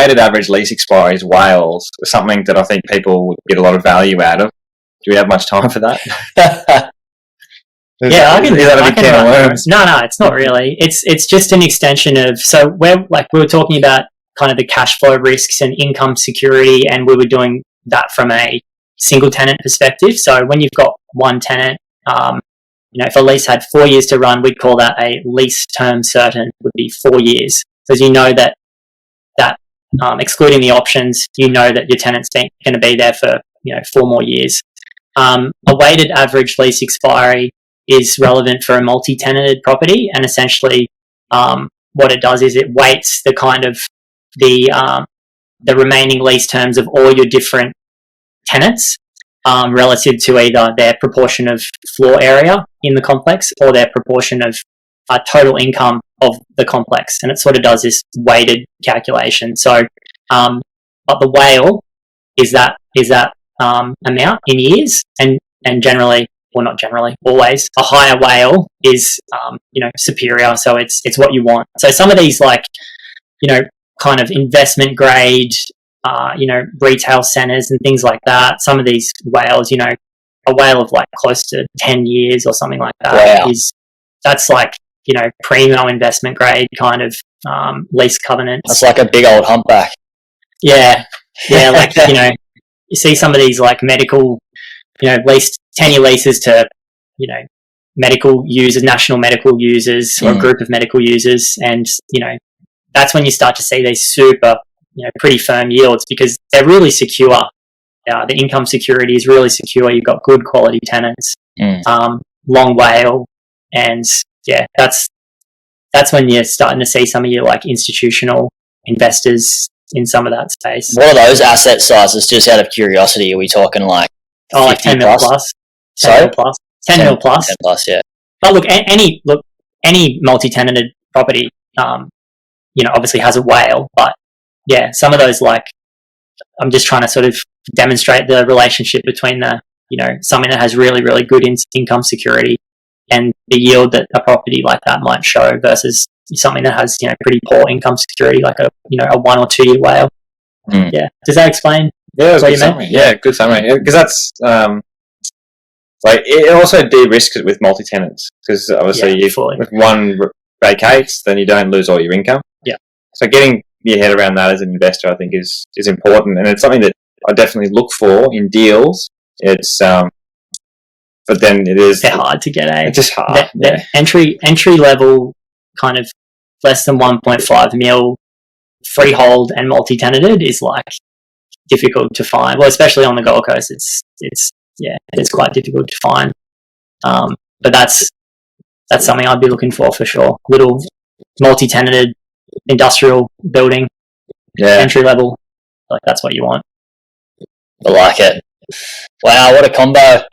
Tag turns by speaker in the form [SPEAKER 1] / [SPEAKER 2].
[SPEAKER 1] weighted average lease expiries, WALEs, is something that I think people would get a lot of value out of. Do we have much time for that?
[SPEAKER 2] Yeah, I can.
[SPEAKER 1] No,
[SPEAKER 2] it's not really. It's just an extension of. So we were talking about kind of the cash flow risks and income security, and we were doing that from a single tenant perspective. So when you've got one tenant, if a lease had 4 years to run, we'd call that a lease term certain, would be 4 years. Because you know that excluding the options, you know that your tenant's going to be there for 4 more years. A weighted average lease expiry is relevant for a multi-tenanted property, and essentially what it does is it weights the kind of the remaining lease terms of all your different tenants relative to either their proportion of floor area in the complex or their proportion of total income of the complex, and it sort of does this weighted calculation. So, but the WALE is that amount in years, and generally, or not generally, always a higher WALE is superior. So it's what you want. So some of these kind of investment grade retail centers and things like that. Some of these WALEs, a WALE of like close to 10 years or something like that.
[SPEAKER 3] Wow.
[SPEAKER 2] That's like primo investment grade kind of lease covenants.
[SPEAKER 3] That's like a big old humpback.
[SPEAKER 2] Yeah, like you see some of these like medical, leased 10-year leases to medical users, national medical users, or a group of medical users, and that's when you start to see these super pretty firm yields, because they're really secure. The income security is really secure. You've got good quality tenants, long WALE, and that's when you're starting to see some of your like institutional investors in some of that space.
[SPEAKER 3] What are those asset sizes? Just out of curiosity, are we talking like
[SPEAKER 2] 10 mil plus? 10 mil plus. 10 mil plus.
[SPEAKER 3] 10 plus, yeah.
[SPEAKER 2] But look, any multi-tenanted property, obviously has a WALE, but yeah, some of those, like, I'm just trying to sort of demonstrate the relationship between something that has really, really good income security and the yield that a property like that might show versus something that has, pretty poor income security, like a 1 or 2 year WALE. Yeah. Does that explain?
[SPEAKER 1] Yeah, what you meant? Yeah, good summary. Because that's, it also de-risks it with multi-tenants, because obviously if one vacates, then you don't lose all your income.
[SPEAKER 2] Yeah.
[SPEAKER 1] So getting your head around that as an investor, I think, is important, and it's something that I definitely look for in deals. It's but then they're
[SPEAKER 2] hard to get.
[SPEAKER 1] It's just hard.
[SPEAKER 2] Entry level, kind of less than 1.5 mil freehold and multi-tenanted is like difficult to find. Well, especially on the Gold Coast, it's quite difficult to find. But that's something I'd be looking for sure. Little multi-tenanted industrial building, entry level, like that's what you want.
[SPEAKER 3] I like it. Wow, what a combo.